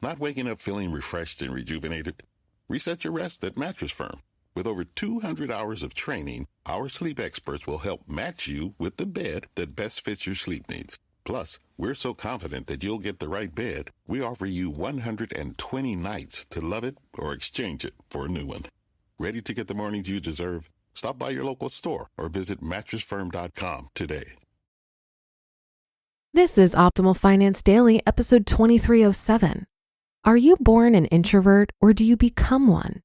Not waking up feeling refreshed and rejuvenated? Reset your rest at Mattress Firm. With over 200 hours of training, our sleep experts will help match you with the bed that best fits your sleep needs. Plus, we're so confident that you'll get the right bed, we offer you 120 nights to love it or exchange it for a new one. Ready to get the mornings you deserve? Stop by your local store or visit mattressfirm.com today. This is Optimal Finance Daily, episode 2307. Are you born an introvert or do you become one?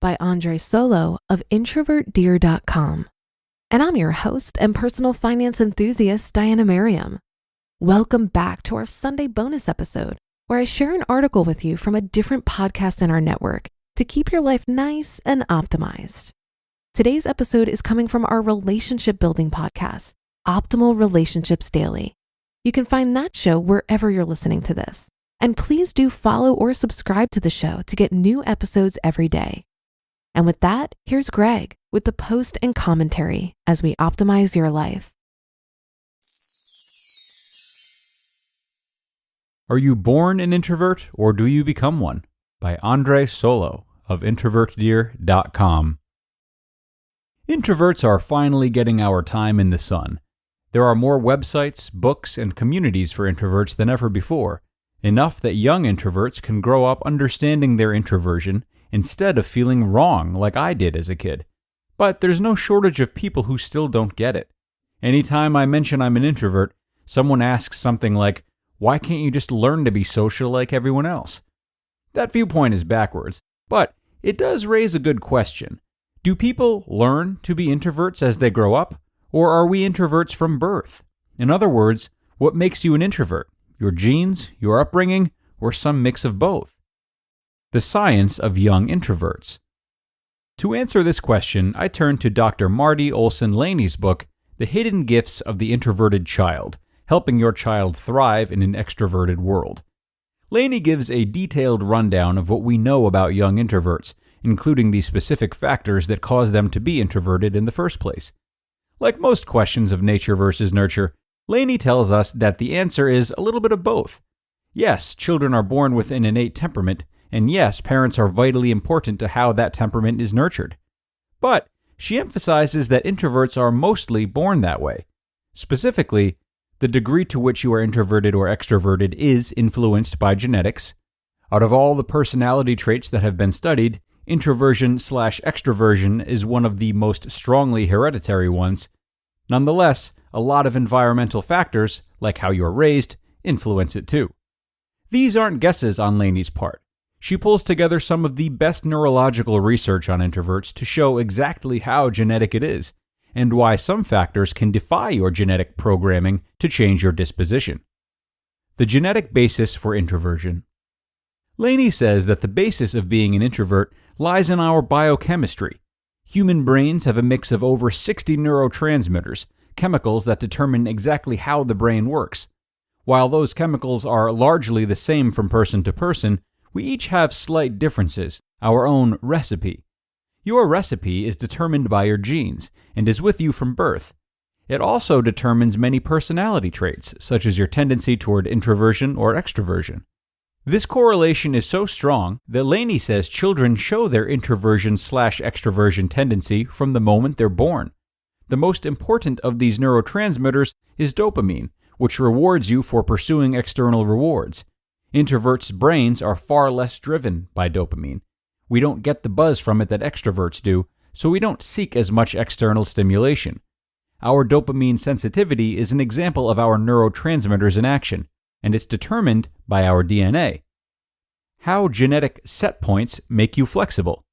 By Sólo of introvertdear.com. And I'm your host and personal finance enthusiast, Diana Merriam. Welcome back to our Sunday bonus episode, where I share an article with you from a different podcast in our network to keep your life nice and optimized. Today's episode is coming from our relationship building podcast, Optimal Relationships Daily. You can find that show wherever you're listening to this. And please do follow or subscribe to the show to get new episodes every day. And with that, here's Greg with the post and commentary as we optimize your life. Are you born an introvert or do you become one? By Sólo of introvertdear.com. Introverts are finally getting our time in the sun. There are more websites, books, and communities for introverts than ever before, enough that young introverts can grow up understanding their introversion instead of feeling wrong like I did as a kid. But there's no shortage of people who still don't get it. Anytime I mention I'm an introvert, someone asks something like, "Why can't you just learn to be social like everyone else?" That viewpoint is backwards, but it does raise a good question. Do people learn to be introverts as they grow up, or are we introverts from birth? In other words, what makes you an introvert? Your genes, your upbringing, or some mix of both? The science of young introverts. To answer this question, I turn to Dr. Marty Olson Laney's book, The Hidden Gifts of the Introverted Child, Helping Your Child Thrive in an Extroverted World. Laney gives a detailed rundown of what we know about young introverts, including the specific factors that cause them to be introverted in the first place. Like most questions of nature versus nurture, Laney tells us that the answer is a little bit of both. Yes, children are born with an innate temperament, and yes, parents are vitally important to how that temperament is nurtured. But she emphasizes that introverts are mostly born that way. Specifically, the degree to which you are introverted or extroverted is influenced by genetics. Out of all the personality traits that have been studied, introversion/extroversion is one of the most strongly hereditary ones. Nonetheless, a lot of environmental factors, like how you're raised, influence it too. These aren't guesses on Laney's part. She pulls together some of the best neurological research on introverts to show exactly how genetic it is, and why some factors can defy your genetic programming to change your disposition. The genetic basis for introversion. Laney says that the basis of being an introvert lies in our biochemistry. Human brains have a mix of over 60 neurotransmitters, chemicals that determine exactly how the brain works. While those chemicals are largely the same from person to person, we each have slight differences, our own recipe. Your recipe is determined by your genes and is with you from birth. It also determines many personality traits, such as your tendency toward introversion or extroversion. This correlation is so strong that Laney says children show their introversion/extroversion tendency from the moment they're born. The most important of these neurotransmitters is dopamine, which rewards you for pursuing external rewards. Introverts' brains are far less driven by dopamine. We don't get the buzz from it that extroverts do, so we don't seek as much external stimulation. Our dopamine sensitivity is an example of our neurotransmitters in action, and it's determined by our DNA. How genetic set points make you flexible.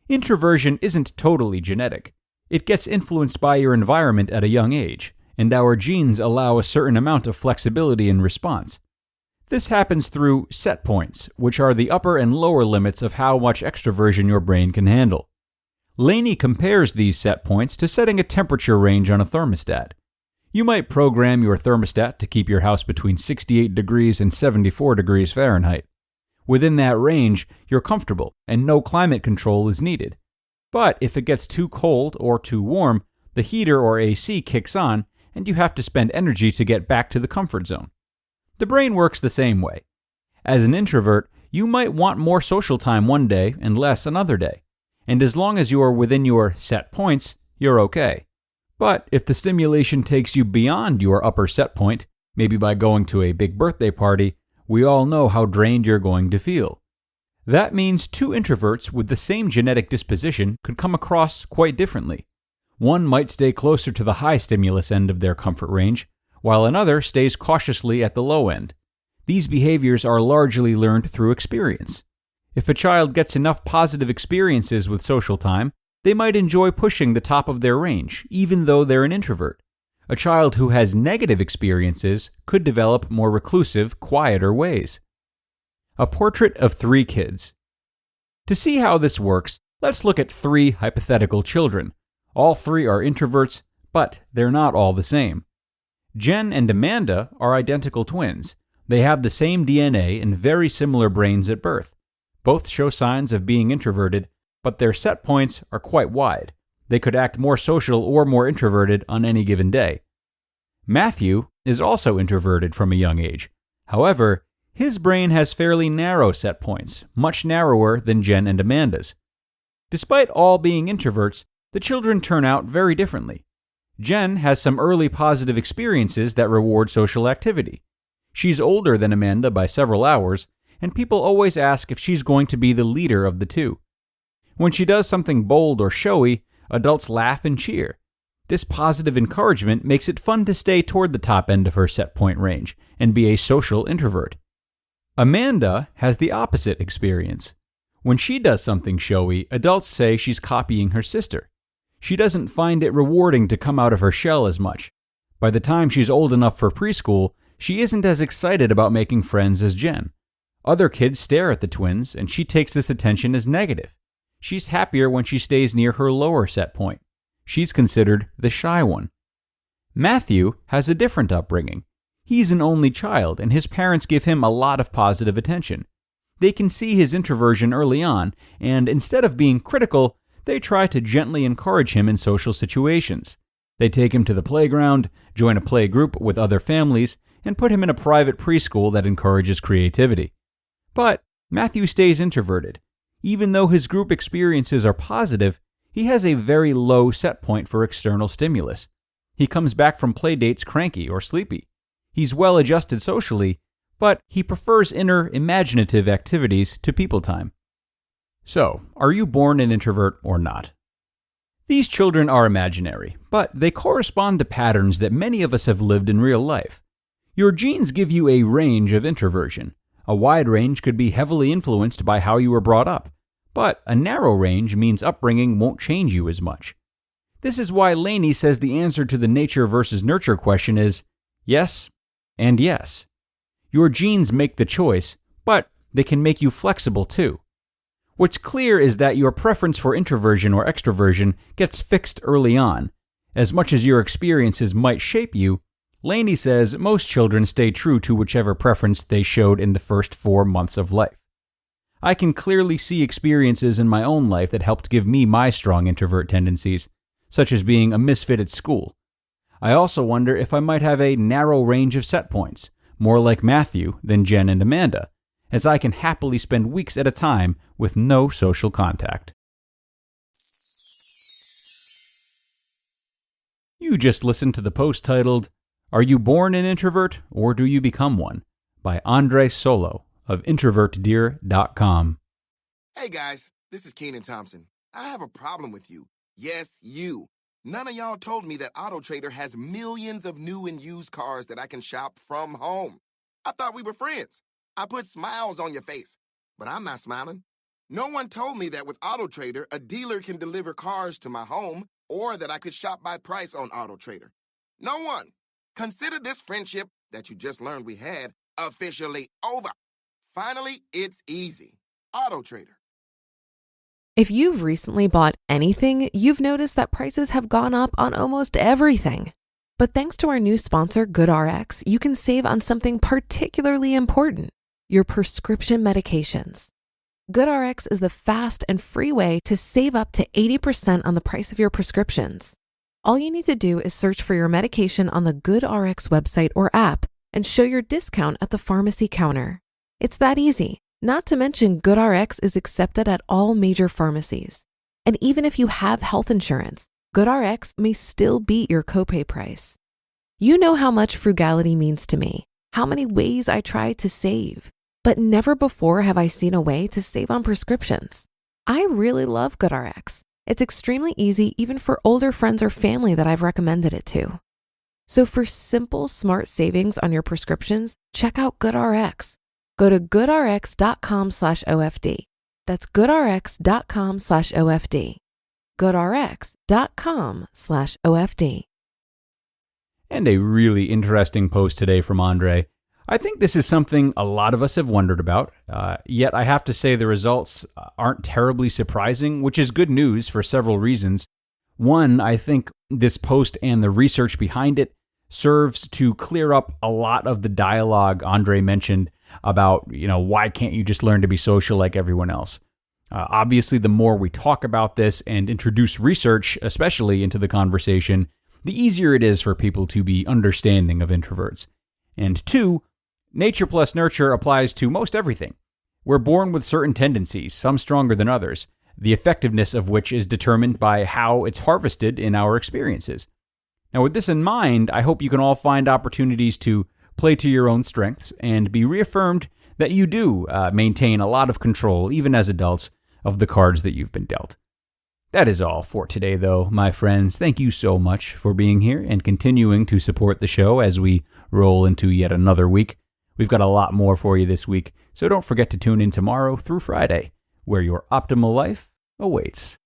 Introversion isn't totally genetic. It gets influenced by your environment at a young age, and our genes allow a certain amount of flexibility in response. This happens through set points, which are the upper and lower limits of how much extroversion your brain can handle. Laney compares these set points to setting a temperature range on a thermostat. You might program your thermostat to keep your house between 68 degrees and 74 degrees Fahrenheit. Within that range, you're comfortable, and no climate control is needed. But if it gets too cold or too warm, the heater or AC kicks on, and you have to spend energy to get back to the comfort zone. The brain works the same way. As an introvert, you might want more social time one day and less another day. And as long as you are within your set points, you're okay. But if the stimulation takes you beyond your upper set point, maybe by going to a big birthday party, we all know how drained you're going to feel. That means two introverts with the same genetic disposition could come across quite differently. One might stay closer to the high stimulus end of their comfort range, while another stays cautiously at the low end. These behaviors are largely learned through experience. If a child gets enough positive experiences with social time, they might enjoy pushing the top of their range, even though they're an introvert. A child who has negative experiences could develop more reclusive, quieter ways. A portrait of three kids. To see how this works, let's look at three hypothetical children. All three are introverts, but they're not all the same. Jenn and Amanda are identical twins. They have the same DNA and very similar brains at birth. Both show signs of being introverted, but their set points are quite wide. They could act more social or more introverted on any given day. Matthew is also introverted from a young age. However, his brain has fairly narrow set points, much narrower than Jenn and Amanda's. Despite all being introverts, the children turn out very differently. Jenn has some early positive experiences that reward social activity. She's older than Amanda by several hours, and people always ask if she's going to be the leader of the two. When she does something bold or showy, adults laugh and cheer. This positive encouragement makes it fun to stay toward the top end of her set point range and be a social introvert. Amanda has the opposite experience. When she does something showy, adults say she's copying her sister. She doesn't find it rewarding to come out of her shell as much. By the time she's old enough for preschool, she isn't as excited about making friends as Jenn. Other kids stare at the twins, and she takes this attention as negative. She's happier when she stays near her lower set point. She's considered the shy one. Matthew has a different upbringing. He's an only child, and his parents give him a lot of positive attention. They can see his introversion early on, and instead of being critical, they try to gently encourage him in social situations. They take him to the playground, join a play group with other families, and put him in a private preschool that encourages creativity. But Matthew stays introverted. Even though his group experiences are positive, he has a very low set point for external stimulus. He comes back from play dates cranky or sleepy. He's well adjusted socially, but he prefers inner, imaginative activities to people time. So, are you born an introvert or not? These children are imaginary, but they correspond to patterns that many of us have lived in real life. Your genes give you a range of introversion. A wide range could be heavily influenced by how you were brought up, but a narrow range means upbringing won't change you as much. This is why Laney says the answer to the nature versus nurture question is yes and yes. Your genes make the choice, but they can make you flexible too. What's clear is that your preference for introversion or extroversion gets fixed early on. As much as your experiences might shape you, Laney says most children stay true to whichever preference they showed in the first 4 months of life. I can clearly see experiences in my own life that helped give me my strong introvert tendencies, such as being a misfit at school. I also wonder if I might have a narrow range of set points, more like Matthew than Jenn and Amanda, as I can happily spend weeks at a time with no social contact. You just listened to the post titled, "Are You Born an Introvert or Do You Become One?" by Sólo of introvertdeer.com. Hey guys, this is Keenan Thompson. I have a problem with you. Yes, you. None of y'all told me that AutoTrader has millions of new and used cars that I can shop from home. I thought we were friends. I put smiles on your face, but I'm not smiling. No one told me that with AutoTrader, a dealer can deliver cars to my home or that I could shop by price on AutoTrader. No one. Consider this friendship that you just learned we had officially over. Finally, it's easy. AutoTrader. If you've recently bought anything, you've noticed that prices have gone up on almost everything. But thanks to our new sponsor, GoodRx, you can save on something particularly important, your prescription medications. GoodRx is the fast and free way to save up to 80% on the price of your prescriptions. All you need to do is search for your medication on the GoodRx website or app and show your discount at the pharmacy counter. It's that easy. Not to mention GoodRx is accepted at all major pharmacies. And even if you have health insurance, GoodRx may still beat your copay price. You know how much frugality means to me, how many ways I try to save, but never before have I seen a way to save on prescriptions. I really love GoodRx. It's extremely easy even for older friends or family that I've recommended it to. So for simple, smart savings on your prescriptions, check out GoodRx. Go to goodrx.com/OFD. That's goodrx.com/OFD. goodrx.com/OFD. And a really interesting post today from Andre. I think this is something a lot of us have wondered about, yet I have to say the results aren't terribly surprising, which is good news for several reasons. One, I think this post and the research behind it serves to clear up a lot of the dialogue Andre mentioned about, why can't you just learn to be social like everyone else? Obviously, the more we talk about this and introduce research, especially into the conversation, the easier it is for people to be understanding of introverts. And two, nature plus nurture applies to most everything. We're born with certain tendencies, some stronger than others, the effectiveness of which is determined by how it's harvested in our experiences. Now, with this in mind, I hope you can all find opportunities to play to your own strengths and be reaffirmed that you do maintain a lot of control, even as adults, of the cards that you've been dealt. That is all for today, though, my friends. Thank you so much for being here and continuing to support the show as we roll into yet another week. We've got a lot more for you this week, so don't forget to tune in tomorrow through Friday, where your optimal life awaits.